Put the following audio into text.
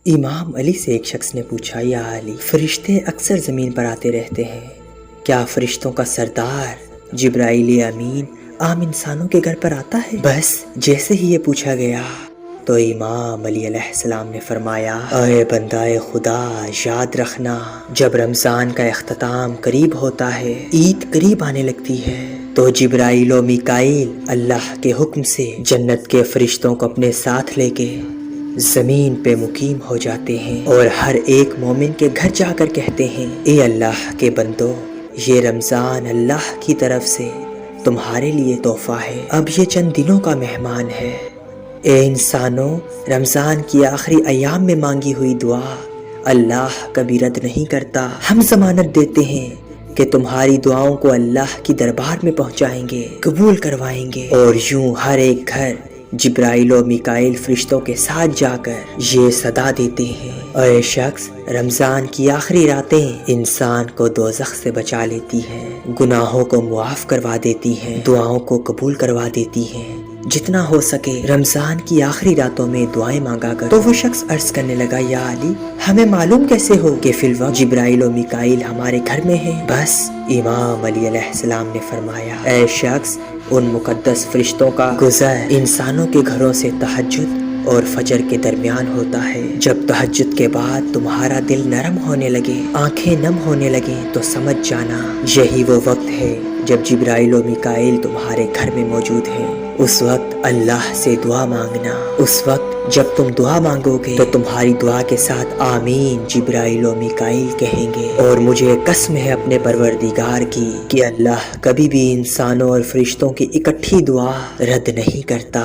امام علی سے ایک شخص نے پوچھا، یا علی، فرشتے اکثر زمین پر آتے رہتے ہیں، کیا فرشتوں کا سردار جبرائیل امین عام انسانوں کے گھر پر آتا ہے؟ بس جیسے ہی یہ پوچھا گیا تو امام علی علیہ السلام نے فرمایا، اے بندہ خدا، یاد رکھنا جب رمضان کا اختتام قریب ہوتا ہے، عید قریب آنے لگتی ہے، تو جبرائیل و میکائیل اللہ کے حکم سے جنت کے فرشتوں کو اپنے ساتھ لے کے زمین پہ مقیم ہو جاتے ہیں اور ہر ایک مومن کے گھر جا کر کہتے ہیں، اے اللہ کے بندو، یہ رمضان اللہ کی طرف سے تمہارے لیے تحفہ ہے، اب یہ چند دنوں کا مہمان ہے۔ اے انسانوں، رمضان کی آخری ایام میں مانگی ہوئی دعا اللہ کبھی رد نہیں کرتا۔ ہم ضمانت دیتے ہیں کہ تمہاری دعاؤں کو اللہ کی دربار میں پہنچائیں گے، قبول کروائیں گے، اور یوں ہر ایک گھر جبرائیل و میکائیل فرشتوں کے ساتھ جا کر یہ صدا دیتے ہیں، اے شخص، رمضان کی آخری راتیں انسان کو دوزخ سے بچا لیتی ہیں، گناہوں کو معاف کروا دیتی ہیں، دعاؤں کو قبول کروا دیتی ہیں۔ جتنا ہو سکے رمضان کی آخری راتوں میں دعائیں مانگا کر۔ تو وہ شخص عرض کرنے لگا، یا علی، ہمیں معلوم کیسے ہو کہ فی الوقت جبرائیل و میکائیل ہمارے گھر میں ہیں؟ بس امام علی علیہ السلام نے فرمایا، اے شخص، ان مقدس فرشتوں کا گزر انسانوں کے گھروں سے تہجد اور فجر کے درمیان ہوتا ہے۔ جب تہجد کے بعد تمہارا دل نرم ہونے لگے، آنکھیں نم ہونے لگیں، تو سمجھ جانا یہی وہ وقت ہے جب جبرائیل و میکائیل تمہارے گھر میں موجود ہیں۔ اس وقت اللہ سے دعا مانگنا۔ اس وقت جب تم دعا مانگو گے تو تمہاری دعا کے ساتھ آمین جبرائیل و میکائیل کہیں گے، اور مجھے قسم ہے اپنے پروردگار کی کہ اللہ کبھی بھی انسانوں اور فرشتوں کی اکٹھی دعا رد نہیں کرتا۔